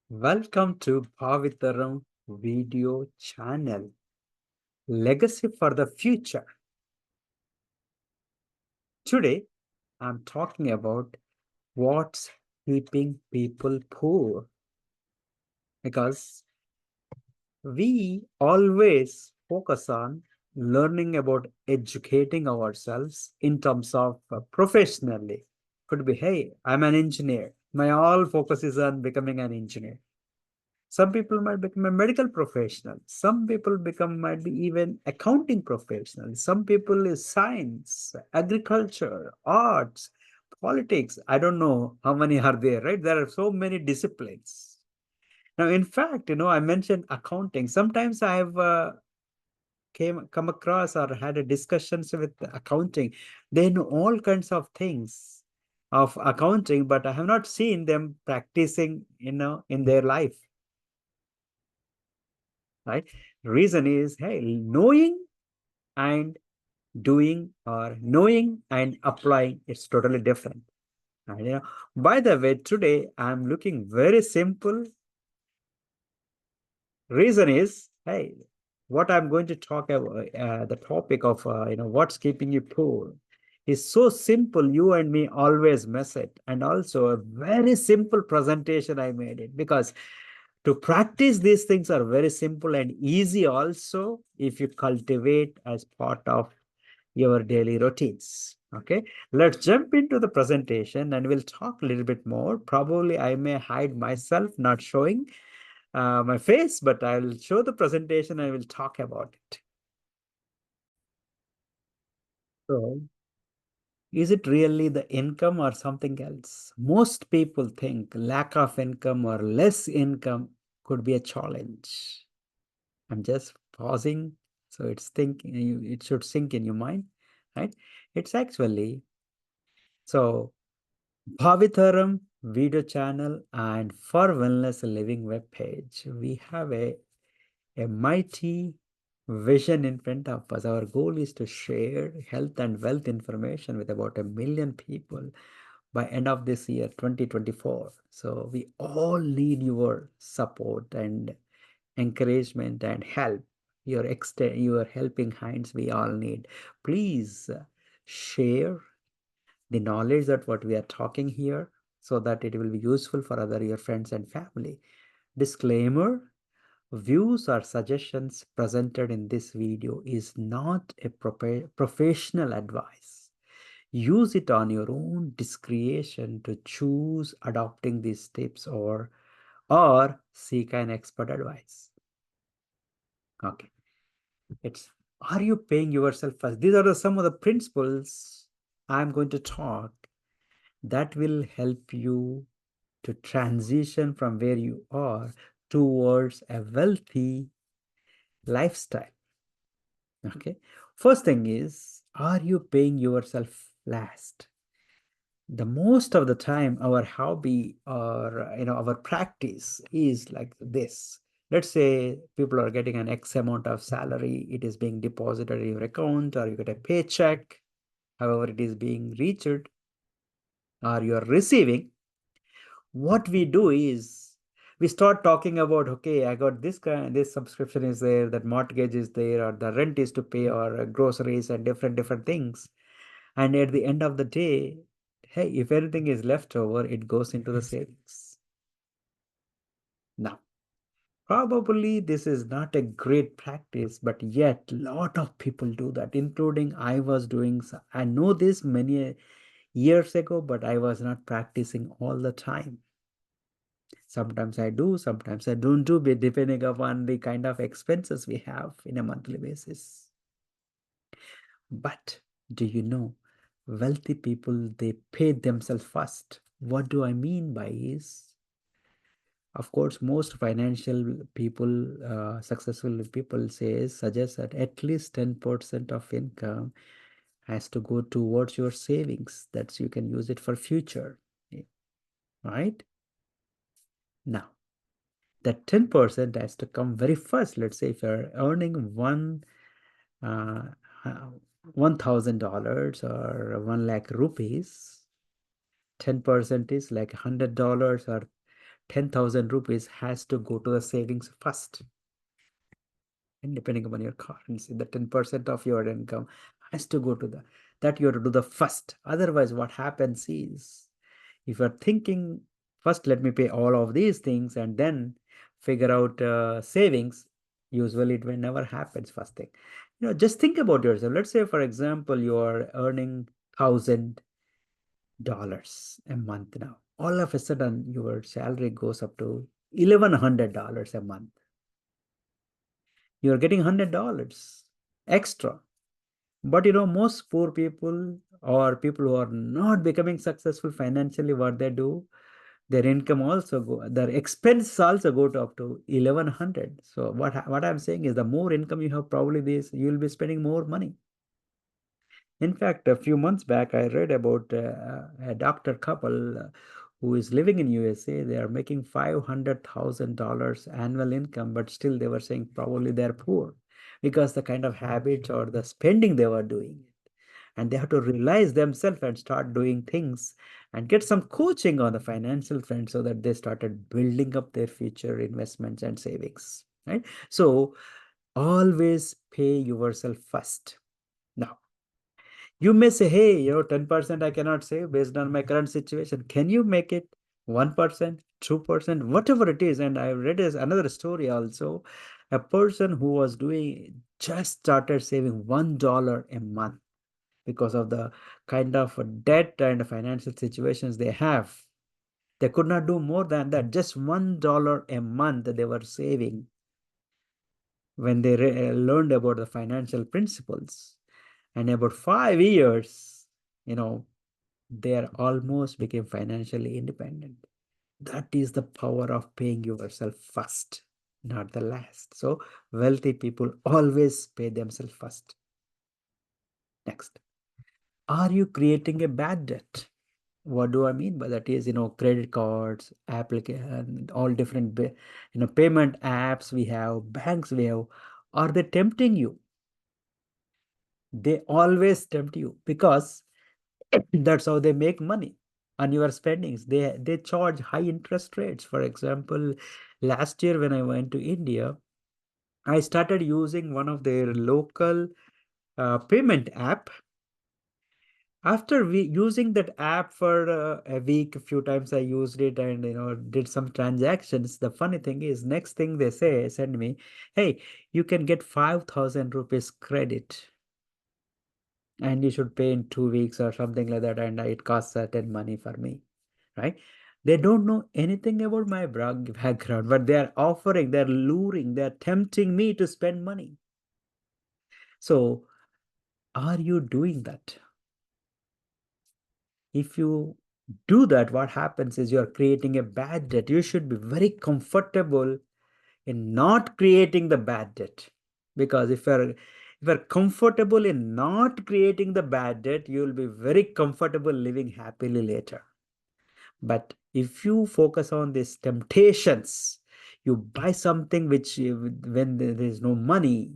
Welcome to BhaaviTaram video channel, Legacy for the Future. Today, I'm talking about what's keeping people poor because we always focus on learning about educating ourselves in terms of professionally. Could be, hey, I'm an engineer. My all focus is on becoming an engineer. Some people might become a medical professional. Some people might be even accounting professionals. Some people is science, agriculture, arts, politics. I don't know how many are there, right? There are so many disciplines. Now, in fact, I mentioned accounting. Sometimes I have come across or had a discussions with accounting. They know all kinds of things of accounting, but I have not seen them practicing, in their life. Right? Reason is, hey, knowing and doing or knowing and applying, it's totally different. And, by the way, today I'm looking very simple. Reason is, hey, what I'm going to talk about, the topic of, what's keeping you poor is so simple. You and me always mess it. And also a very simple presentation I made it because to practice these things are very simple and easy also if you cultivate as part of your daily routines. Okay, let's jump into the presentation and we'll talk a little bit more. Probably I may hide myself, not showing my face, but I'll show the presentation and we'll talk about it. So, is it really the income or something else? Most people think lack of income or less income could be a challenge. I'm just pausing, so it should sink in your mind, right? It's actually so BhaaviTaram video channel and for wellness living web page. We have a mighty vision in front of us. Our goal is to share health and wealth information with about 1 million people by end of this year, 2024. So we all need your support and encouragement and help. Your helping hands we all need. Please share the knowledge that what we are talking here so that it will be useful for other your friends and family. Disclaimer: views or suggestions presented in this video is not a professional advice. Use it on your own discretion to choose adopting these tips or seek an expert advice. Okay. It's Are you paying yourself first? These are some of the principles I'm going to talk that will help you to transition from where you are towards a wealthy lifestyle. Okay. First thing is, are you paying yourself last? The most of the time, our hobby or our practice is like this. Let's say people are getting an X amount of salary, it is being deposited in your account, or you get a paycheck, however it is being reached, or you are receiving. What we do is we start talking about, okay, I got this subscription is there, that mortgage is there, or the rent is to pay, or groceries and different things. And at the end of the day, hey, if anything is left over, it goes into the savings. Now, probably this is not a great practice, but yet a lot of people do that, including I was doing. I know this many years ago, but I was not practicing all the time. Sometimes I do, sometimes I don't do, depending upon the kind of expenses we have in a monthly basis. But do you know, wealthy people, they pay themselves first. What do I mean by is, of course, most financial people, successful people suggest that at least 10% of income has to go towards your savings. That's you can use it for future, right? Now, that 10% has to come very first. Let's say if you're earning uh, uh, $1,000 or 1 lakh rupees, 10% is like $100 or 10,000 rupees has to go to the savings first. And depending upon your currency, the 10% of your income has to go to that you have to do the first. Otherwise, what happens is, if you're thinking, first, let me pay all of these things and then figure out savings, usually it will never happens first thing. Just think about yourself. Let's say, for example, you are earning $1,000 a month now. All of a sudden, your salary goes up to $1,100 a month. You're getting $100 extra. But most poor people or people who are not becoming successful financially, what they do, their income also their expenses also go to up to 1,100. So what I'm saying is, the more income you have, probably this you'll be spending more money. In fact, a few months back, I read about a doctor couple who is living in USA. They are making $500,000 annual income, but still they were saying probably they're poor because the kind of habits or the spending they were doing. And they have to realize themselves and start doing things and get some coaching on the financial front so that they started building up their future investments and savings. Right? So always pay yourself first. Now, you may say, hey, 10% I cannot save based on my current situation. Can you make it 1%, 2%, whatever it is? And I read another story also. A person who was doing just started saving $1 a month because of the kind of debt and financial situations they have. They could not do more than that. Just $1 a month they were saving when they learned about the financial principles. And about 5 years, you know, they are almost became financially independent. That is the power of paying yourself first, not the last. So wealthy people always pay themselves first. Next, are you creating a bad debt? What do I mean by that is, credit cards, application, all different, payment apps we have, banks we have. Are they tempting you? They always tempt you because that's how they make money on your spendings. They charge high interest rates. For example, last year when I went to India, I started using one of their local payment app. After we using that app for a week, a few times I used it and did some transactions. The funny thing is, next thing they send me, hey, you can get 5,000 rupees credit and you should pay in 2 weeks or something like that, and it costs certain money for me, right? They don't know anything about my background, but they are offering, they're luring, they're tempting me to spend money. So are you doing that? If you do that, what happens is you're creating a bad debt. You should be very comfortable in not creating the bad debt, because if you're comfortable in not creating the bad debt, you'll be very comfortable living happily later. But if you focus on these temptations, you buy something which when there is no money,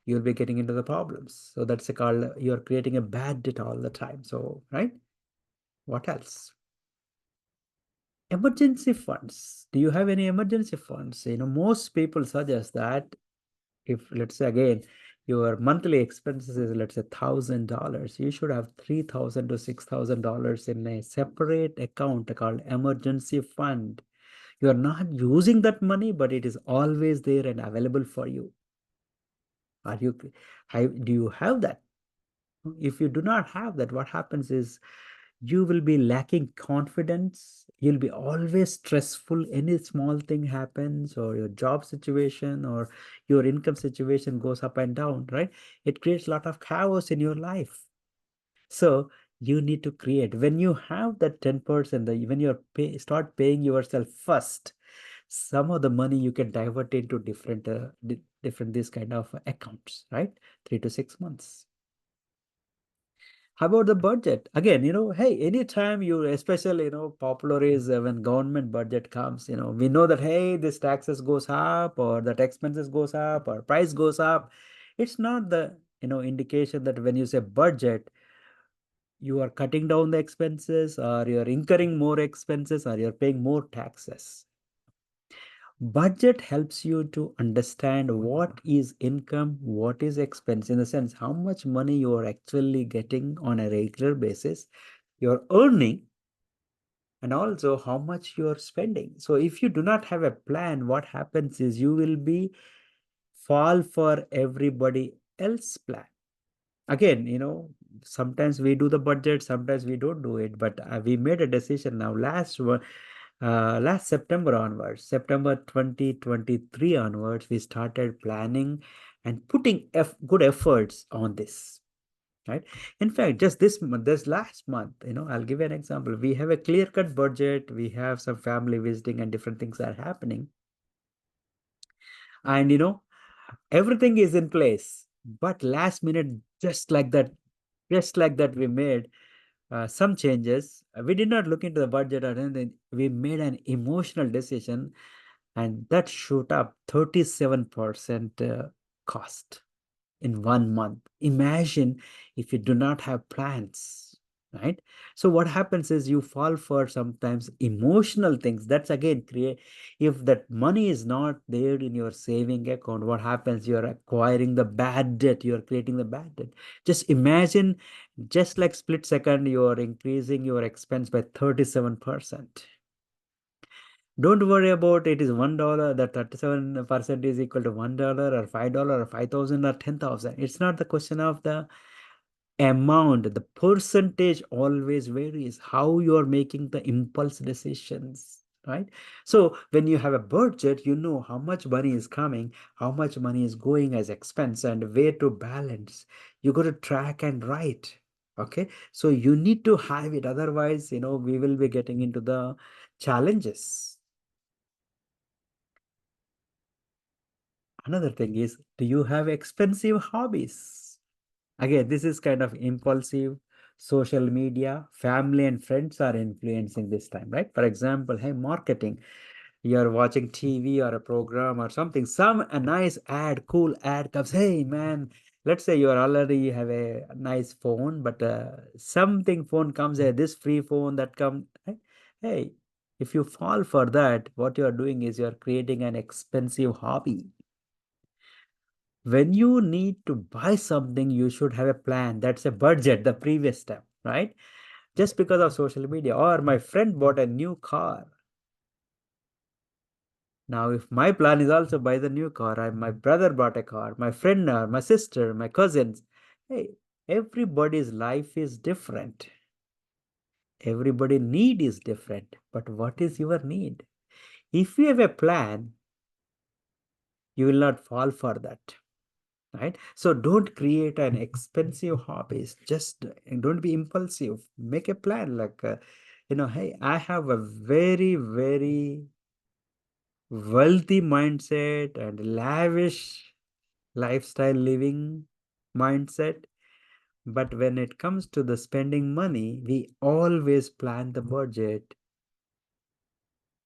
you'll be getting into the problems. So that's called, you're creating a bad debt all the time. So, right? What else? Emergency funds. Do you have any emergency funds? Most people suggest that if, let's say again, your monthly expenses is, let's say, $1,000, you should have $3,000 to $6,000 in a separate account called emergency fund. You are not using that money, but it is always there and available for you. Do you have that? If you do not have that, what happens is you will be lacking confidence. You'll be always stressful. Any small thing happens, or your job situation or your income situation goes up and down, right? It creates a lot of chaos in your life. So you need to create, when you have that 10%, when start paying yourself first, some of the money you can divert into different this kind of accounts, right? 3 to 6 months. How about the budget? Again, hey, anytime you, especially, popular is when government budget comes, we know that, hey, this taxes goes up or that expenses goes up or price goes up. It's not the, indication that when you say budget, you are cutting down the expenses, or you're incurring more expenses, or you're paying more taxes. Budget helps you to understand what is income, what is expense, in the sense how much money you are actually getting on a regular basis, you're earning, and also how much you're spending. So if you do not have a plan, what happens is you will be fall for everybody else plan. Again, sometimes we do the budget, sometimes we don't do it, but we made a decision now last September onwards, September 2023 onwards, we started planning and putting good efforts on this, right? In fact, just this last month, I'll give you an example. We have a clear-cut budget. We have some family visiting and different things are happening. And, everything is in place. But last minute, just like that, we made some changes. We did not look into the budget or anything. We made an emotional decision, and that shoot up 37% cost in 1 month. Imagine if you do not have plans, right? So what happens is you fall for sometimes emotional things. That's again create. If that money is not there in your saving account, what happens? You're acquiring the bad debt. You're creating the bad debt. Just imagine, just like split second, you are increasing your expense by 37%. Don't worry about it is $1, that 37% is equal to $1 or $5 or 5,000 or 10,000. It's not the question of the amount. The percentage always varies how you are making the impulse decisions, right? So when you have a budget, you know how much money is coming, how much money is going as expense, and where to balance. You got to track and write. Okay, so you need to have it. Otherwise, we will be getting into the challenges. Another thing is, do you have expensive hobbies? Again, this is kind of impulsive. Social media, family and friends are influencing this time, right? For example, hey, marketing. You're watching TV or a program or something. A nice ad, cool ad comes. Hey, man, let's say you are already have a nice phone, but something phone comes, this free phone that comes. Right? Hey, if you fall for that, what you are doing is you are creating an expensive hobby. When you need to buy something, you should have a plan. That's a budget, the previous step, right? Just because of social media, or my friend bought a new car. Now, if my plan is also buy the new car, my brother bought a car, my friend, my sister, my cousins, hey, everybody's life is different. Everybody need is different. But what is your need? If you have a plan, you will not fall for that. Right? So don't create an expensive hobbies. Just don't be impulsive. Make a plan like, hey, I have a very, very wealthy mindset and lavish lifestyle living mindset. But when it comes to the spending money, we always plan the budget.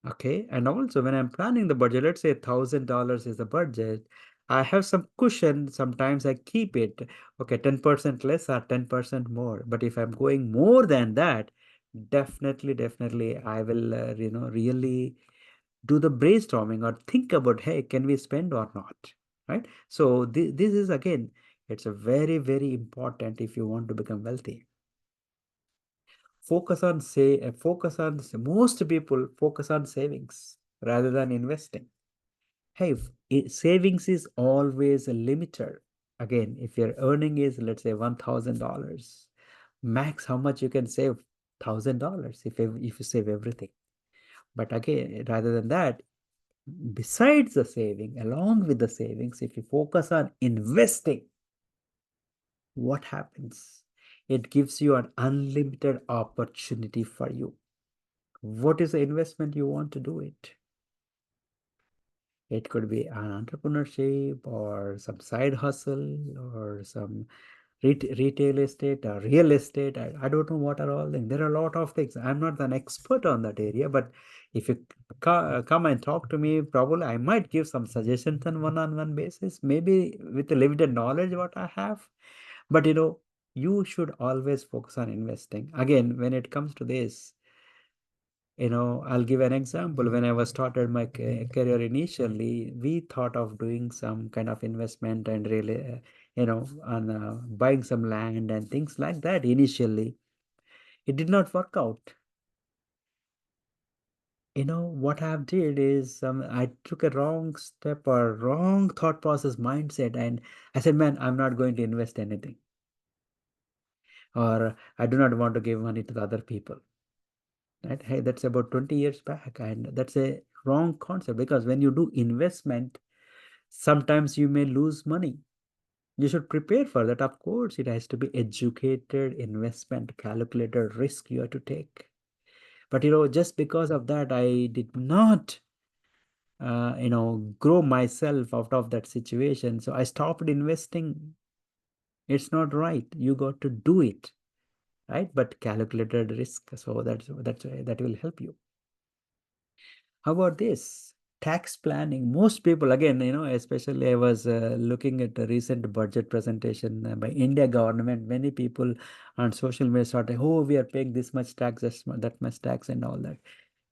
Okay. And also when I'm planning the budget, let's say $1,000 is the budget. I have some cushion. Sometimes I keep it. Okay, 10% less or 10% more. But if I'm going more than that, definitely I will, really do the brainstorming or think about, hey, can we spend or not? Right. So this is again, it's a very, very important if you want to become wealthy. Most people focus on savings rather than investing. Hey, savings is always a limiter. Again, if your earning is, let's say, $1,000, max how much you can save? $1,000 if you save everything. But again, rather than that, besides the saving, along with the savings, if you focus on investing, what happens? It gives you an unlimited opportunity for you. What is the investment you want to do it? It could be an entrepreneurship or some side hustle or some retail estate or real estate. I don't know what are all things. There are a lot of things. I'm not an expert on that area, but if you come and talk to me, probably I might give some suggestions on one-on-one basis, maybe with the limited knowledge what I have. But You should always focus on investing. Again, when it comes to this, I'll give an example. When I was started my career initially, we thought of doing some kind of investment and really, on buying some land and things like that initially. It did not work out. What I did is I took a wrong step or wrong thought process mindset, and I said, man, I'm not going to invest anything, or I do not want to give money to the other people. Right? Hey, that's about 20 years back, and that's a wrong concept because when you do investment, sometimes you may lose money. You should prepare for that. Of course, it has to be educated investment, calculated risk you have to take. But just because of that, I did not grow myself out of that situation. So I stopped investing. It's not right. You got to do it, right? But calculated risk. So that will help you. How about this? Tax planning. Most people, again, especially I was looking at a recent budget presentation by India government. Many people on social media started, oh, we are paying this much tax, that much tax, and all that.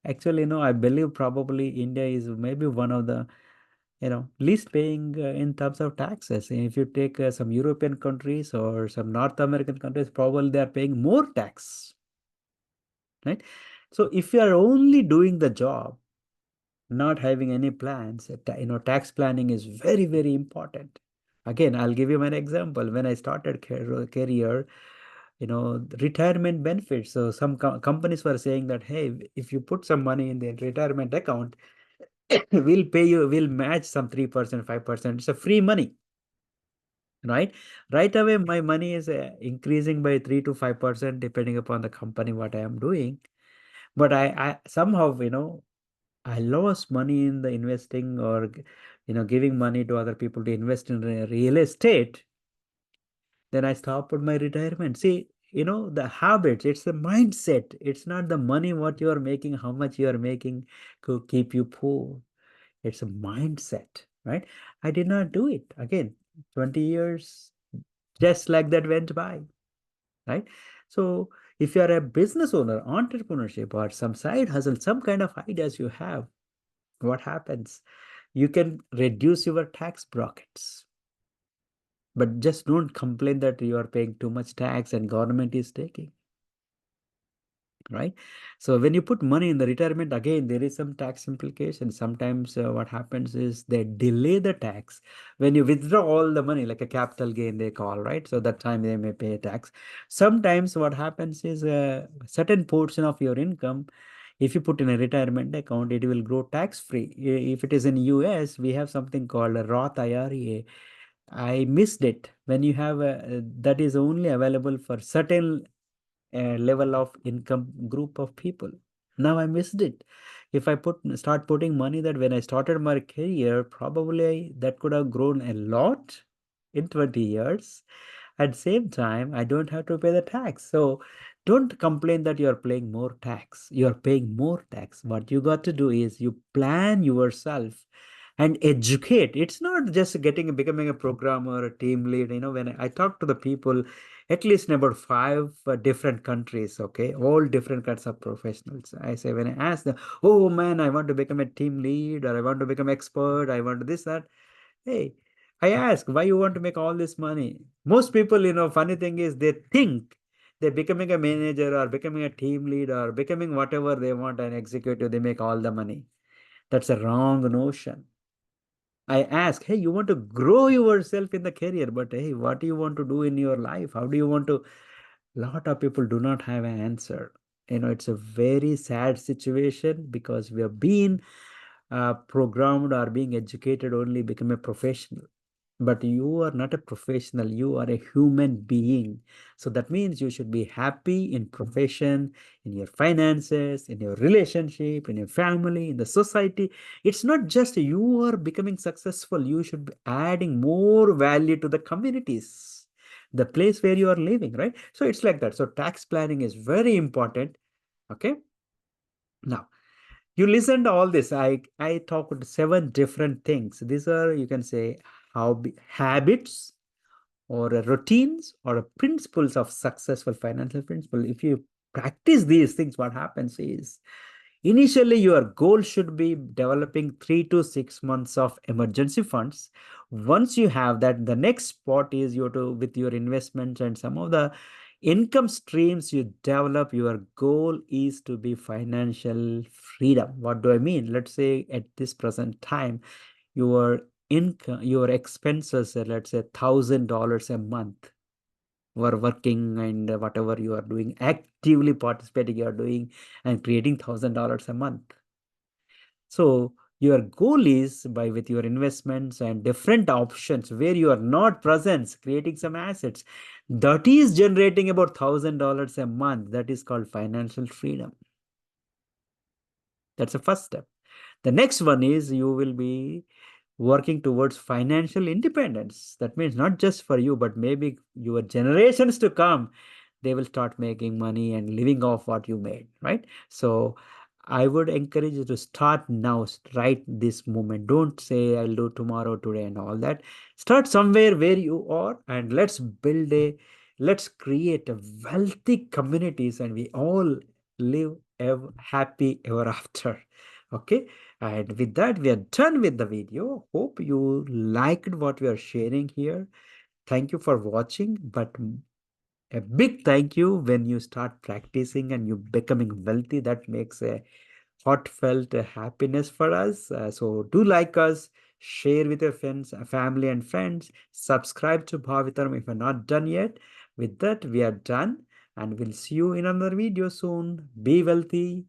Actually, I believe probably India is maybe one of the least paying in terms of taxes. If you take some European countries or some North American countries, probably they are paying more tax, right? So if you are only doing the job, not having any plans, tax planning is very, very important. Again, I'll give you an example. When I started career, retirement benefits. So some companies were saying that, hey, if you put some money in the retirement account, we'll match some 3%, 5%. It's a free money, right? Right away, my money is increasing by 3 to 5% depending upon the company, what I am doing. But I somehow, I lost money in the investing or, giving money to other people to invest in real estate. Then I stopped my retirement. See, the habits, it's the mindset. It's not the money what you are making, how much you are making to keep you poor. It's a mindset, right? I did not do it. Again, 20 years just like that went by, right? So if you are a business owner, entrepreneurship, or some side hustle, some kind of ideas you have, what happens? You can reduce your tax brackets, but just don't complain that you are paying too much tax and government is taking, right? So when you put money in the retirement, again, there is some tax implication. Sometimes what happens is they delay the tax. When you withdraw all the money, like a capital gain, they call, right? So that time they may pay tax. Sometimes what happens is a certain portion of your income, if you put in a retirement account, it will grow tax free. If it is in US, we have something called a Roth IRA. I missed it. When you have that is only available for certain level of income group of people. Now I missed it. If I start putting money that when I started my career, probably that could have grown a lot in 20 years. At the same time, I don't have to pay the tax. So don't complain that you're paying more tax. You're paying more tax. What you got to do is you plan yourself and educate. It's not just becoming a programmer, a team lead. When I talk to the people, at least in about five different countries, okay, all different kinds of professionals. I say, when I ask them, oh man, I want to become a team lead, or I want to become expert, I want to this, that. Hey, I ask, why you want to make all this money? Most people, funny thing is they think they're becoming a manager or becoming a team lead or becoming whatever they want, an executive, they make all the money. That's a wrong notion. I ask, hey, you want to grow yourself in the career, but hey, what do you want to do in your life? How do you want to? Lot of people do not have an answer. It's a very sad situation because we have been programmed or being educated only become a professional. But you are not a professional, you are a human being. So that means you should be happy in profession, in your finances, in your relationship, in your family, in the society. It's not just you are becoming successful, you should be adding more value to the communities, the place where you are living, right? So it's like that. So tax planning is very important. Okay. Now, you listen to all this. I talked seven different things. These are, you can say, how habits, or routines or principles of successful financial principle. If you practice these things, what happens is initially your goal should be developing 3 to 6 months of emergency funds. Once you have that, the next spot is you to with your investments and some of the income streams you develop. Your goal is to be financial freedom. What do I mean? Let's say at this present time your income, your expenses, let's say $1,000 a month, were working and whatever you are doing, actively participating, you are doing and creating $1,000 a month. So your goal is by with your investments and different options where you are not present, creating some assets that is generating about $1,000 a month. That is called financial freedom. That's the first step. The next one is you will be working towards financial independence. That means not just for you, but maybe your generations to come, they will start making money and living off what you made, right? So I would encourage you to start now, right this moment. Don't say I'll do tomorrow, today, and all that. Start somewhere where you are, and let's create a wealthy communities, and we all live ever happy ever after. Okay. And with that, we are done with the video. Hope you liked what we are sharing here. Thank you for watching. But a big thank you when you start practicing and you becoming wealthy. That makes a heartfelt happiness for us. So do like us, share with your friends, family and friends. Subscribe to Bhavitaram if you're not done yet. With that, we are done and we'll see you in another video soon. Be wealthy.